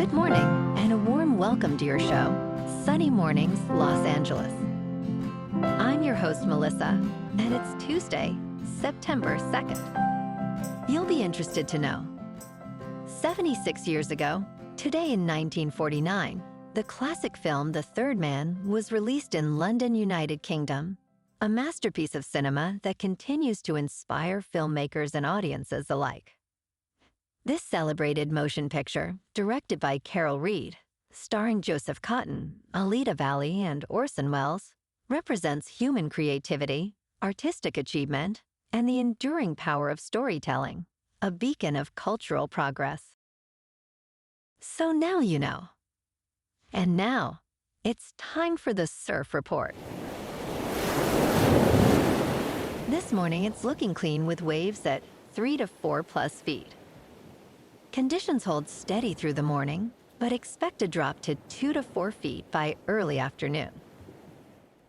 Good morning, and a warm welcome to your show, Sunny Mornings, Los Angeles. I'm your host, Melissa, and it's Tuesday, September 2nd. You'll be interested to know. 76 years ago, today in 1949, the classic film The Third Man was released in London, United Kingdom, a masterpiece of cinema that continues to inspire filmmakers and audiences alike. This celebrated motion picture, directed by Carol Reed, starring Joseph Cotten, Alida Valli, and Orson Welles, represents human creativity, artistic achievement, and the enduring power of storytelling, a beacon of cultural progress. So now you know. And now, it's time for the Surf Report. This morning, it's looking clean with waves at 3 to 4 plus feet. Conditions hold steady through the morning, but expect a drop to 2 to 4 feet by early afternoon.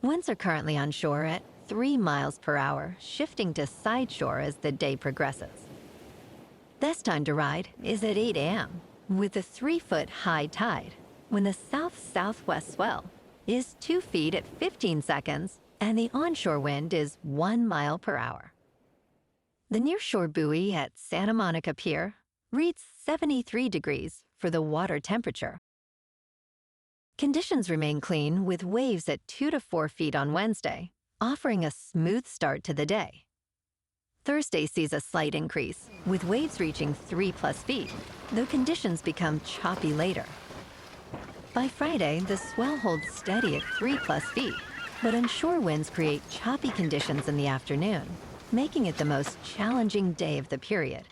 Winds are currently on shore at 3 miles per hour, shifting to side shore as the day progresses. Best time to ride is at 8 a.m., with a 3-foot high tide, when the south-southwest swell is 2 feet at 15 seconds, and the onshore wind is 1 mile per hour. The nearshore buoy at Santa Monica Pier reads 73 degrees for the water temperature. Conditions remain clean with waves at 2 to 4 feet on Wednesday, offering a smooth start to the day. Thursday sees a slight increase, with waves reaching 3 plus feet, though conditions become choppy later. By Friday, the swell holds steady at 3 plus feet, but onshore winds create choppy conditions in the afternoon, making it the most challenging day of the period.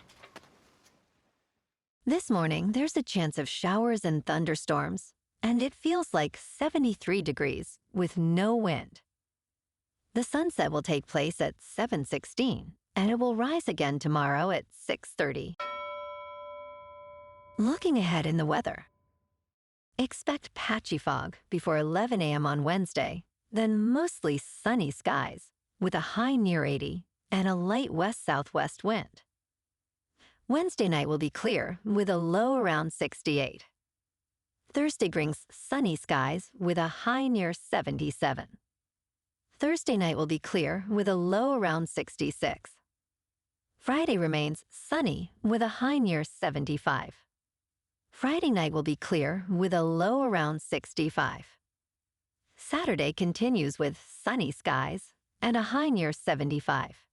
This morning, there's a chance of showers and thunderstorms, and it feels like 73 degrees with no wind. The sunset will take place at 7:16, and it will rise again tomorrow at 6:30. Looking ahead in the weather. Expect patchy fog before 11 a.m. on Wednesday, then mostly sunny skies with a high near 80 and a light west-southwest wind. Wednesday night will be clear with a low around 68. Thursday brings sunny skies with a high near 77. Thursday night will be clear with a low around 66. Friday remains sunny with a high near 75. Friday night will be clear with a low around 65. Saturday continues with sunny skies and a high near 75.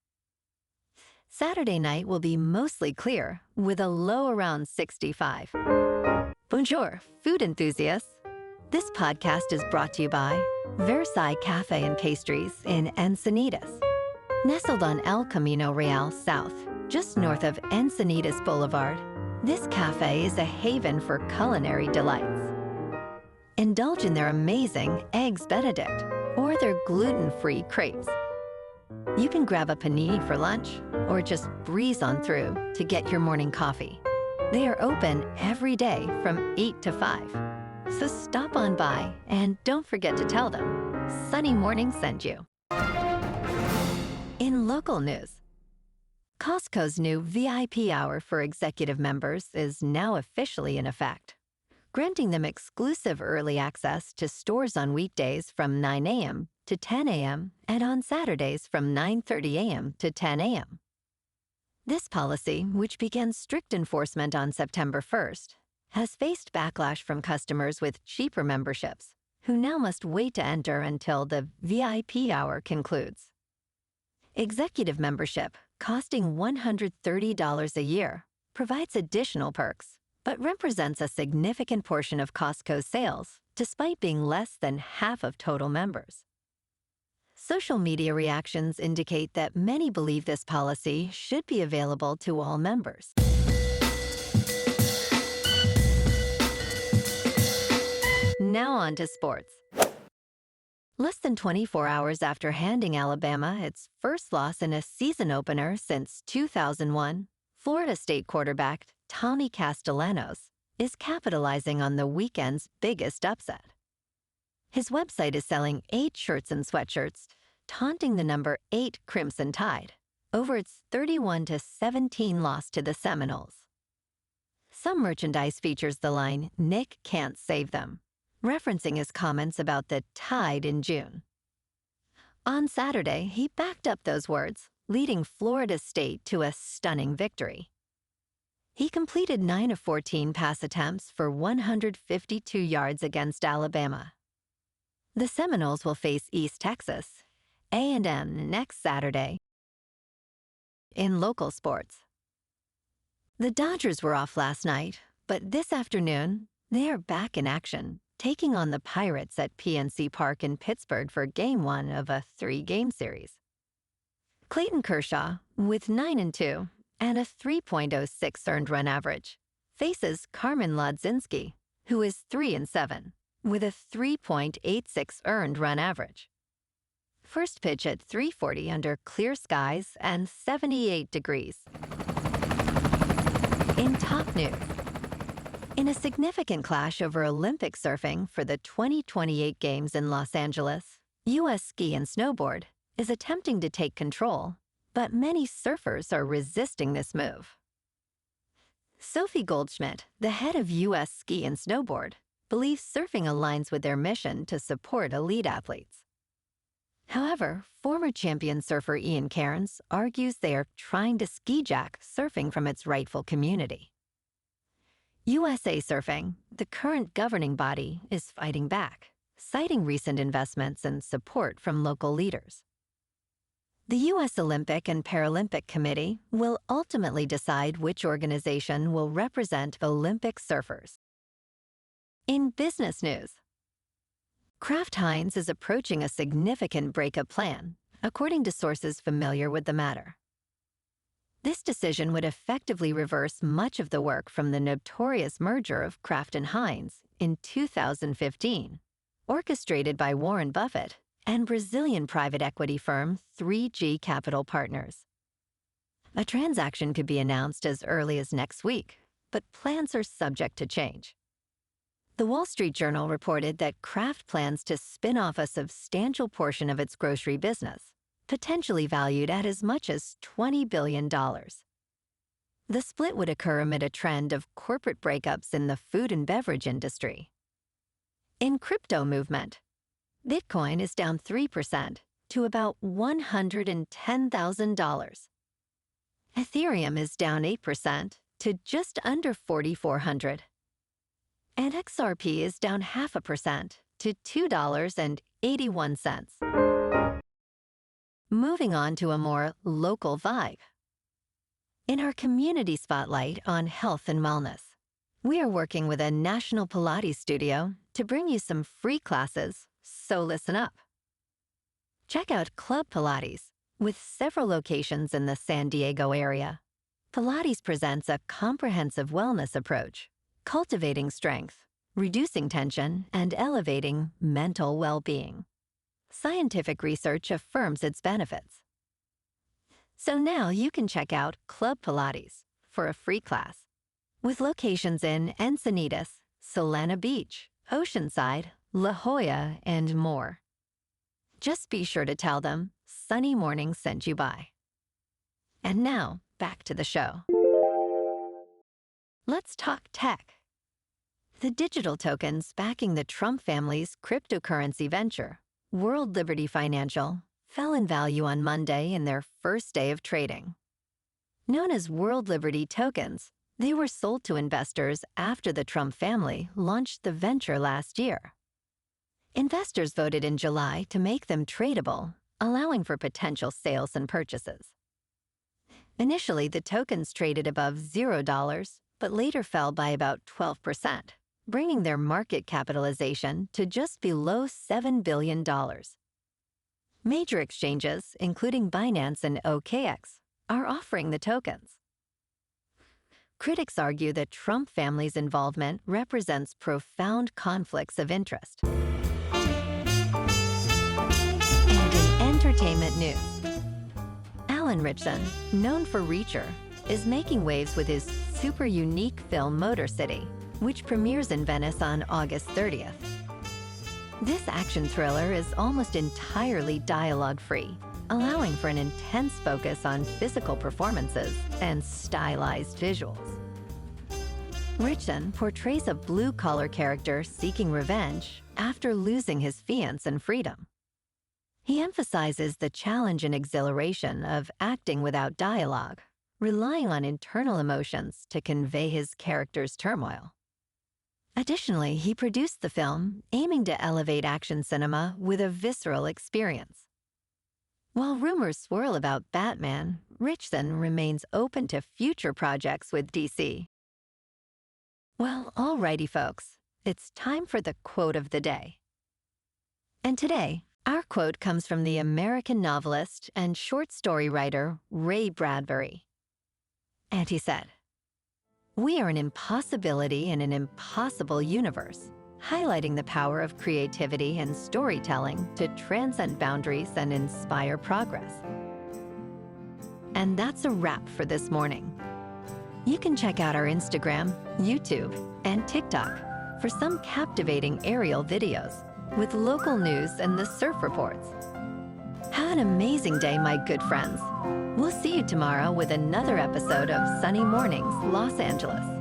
Saturday night will be mostly clear with a low around 65. Bonjour, food enthusiasts. This podcast is brought to you by Versailles Cafe and Pastries in Encinitas. Nestled on El Camino Real South, just north of Encinitas Boulevard, this cafe is a haven for culinary delights. Indulge in their amazing Eggs Benedict or their gluten-free crepes. You can grab a panini for lunch or just breeze on through to get your morning coffee. They are open every day from 8 to 5. So stop on by and don't forget to tell them Sunny Morning sent you. In local news, Costco's new VIP hour for executive members is now officially in effect, granting them exclusive early access to stores on weekdays from 9 a.m. to 10 a.m. and on Saturdays from 9:30 a.m. to 10 a.m. This policy, which began strict enforcement on September 1st, has faced backlash from customers with cheaper memberships, who now must wait to enter until the VIP hour concludes. Executive membership, costing $130 a year, provides additional perks, but represents a significant portion of Costco's sales, despite being less than half of total members. Social media reactions indicate that many believe this policy should be available to all members. Now on to sports. Less than 24 hours after handing Alabama its first loss in a season opener since 2001, Florida State quarterback Tommy Castellanos is capitalizing on the weekend's biggest upset. His website is selling 8 shirts and sweatshirts, taunting the number 8 Crimson Tide over its 31-17 loss to the Seminoles. Some merchandise features the line, "Nick can't save them," referencing his comments about the Tide in June. On Saturday, he backed up those words, leading Florida State to a stunning victory. He completed 9 of 14 pass attempts for 152 yards against Alabama. The Seminoles will face East Texas A&M next Saturday. In local sports, the Dodgers were off last night, but this afternoon, they are back in action, taking on the Pirates at PNC Park in Pittsburgh for Game 1 of a 3-game series. Clayton Kershaw, with 9-2 and a 3.06 earned run average, faces Carmen Lodzinski, who is 3-7, with a 3.86 earned run average. First pitch at 3:40 under clear skies and 78 degrees. In top news, in a significant clash over Olympic surfing for the 2028 Games in Los Angeles, U.S. Ski and Snowboard is attempting to take control, but many surfers are resisting this move. Sophie Goldschmidt, the head of U.S. Ski and Snowboard, believes surfing aligns with their mission to support elite athletes. However, former champion surfer Ian Cairns argues they are trying to ski-jack surfing from its rightful community. USA Surfing, the current governing body, is fighting back, citing recent investments and support from local leaders. The U.S. Olympic and Paralympic Committee will ultimately decide which organization will represent Olympic surfers. In business news, Kraft Heinz is approaching a significant breakup plan, according to sources familiar with the matter. This decision would effectively reverse much of the work from the notorious merger of Kraft and Heinz in 2015, orchestrated by Warren Buffett and Brazilian private equity firm 3G Capital Partners. A transaction could be announced as early as next week, but plans are subject to change. The Wall Street Journal reported that Kraft plans to spin off a substantial portion of its grocery business, potentially valued at as much as $20 billion. The split would occur amid a trend of corporate breakups in the food and beverage industry. In crypto movement, Bitcoin is down 3% to about $110,000. Ethereum is down 8% to just under 4,400. And XRP is down 0.5% to $2.81. Moving on to a more local vibe. In our community spotlight on health and wellness, we are working with a national Pilates studio to bring you some free classes, so listen up. Check out Club Pilates, with several locations in the San Diego area. Pilates presents a comprehensive wellness approach, cultivating strength, reducing tension, and elevating mental well-being. Scientific research affirms its benefits. So now you can check out Club Pilates for a free class, with locations in Encinitas, Solana Beach, Oceanside, La Jolla, and more. Just be sure to tell them Sunny Morning sent you by. And now, back to the show. Let's talk tech. The digital tokens backing the Trump family's cryptocurrency venture, World Liberty Financial, fell in value on Monday in their first day of trading. Known as World Liberty tokens, they were sold to investors after the Trump family launched the venture last year. Investors voted in July to make them tradable, allowing for potential sales and purchases. Initially, the tokens traded above $0, but later fell by about 12%, bringing their market capitalization to just below $7 billion. Major exchanges, including Binance and OKX, are offering the tokens. Critics argue that Trump family's involvement represents profound conflicts of interest. And in entertainment news, Alan Ritchson, known for Reacher, is making waves with his super unique film Motor City, which premieres in Venice on August 30th. This action thriller is almost entirely dialogue-free, allowing for an intense focus on physical performances and stylized visuals. Richson portrays a blue-collar character seeking revenge after losing his fiancé and freedom. He emphasizes the challenge and exhilaration of acting without dialogue, relying on internal emotions to convey his character's turmoil. Additionally, he produced the film aiming to elevate action cinema with a visceral experience. While rumors swirl about Batman, Richson remains open to future projects with DC. Well, alrighty folks, it's time for the quote of the day. And today, our quote comes from the American novelist and short story writer Ray Bradbury. And he said, "We are an impossibility in an impossible universe, highlighting the power of creativity and storytelling to transcend boundaries and inspire progress." And that's a wrap for this morning. You can check out our Instagram, YouTube, and TikTok for some captivating aerial videos with local news and the surf reports. Have an amazing day, my good friends. We'll see you tomorrow with another episode of Sunny Mornings, Los Angeles.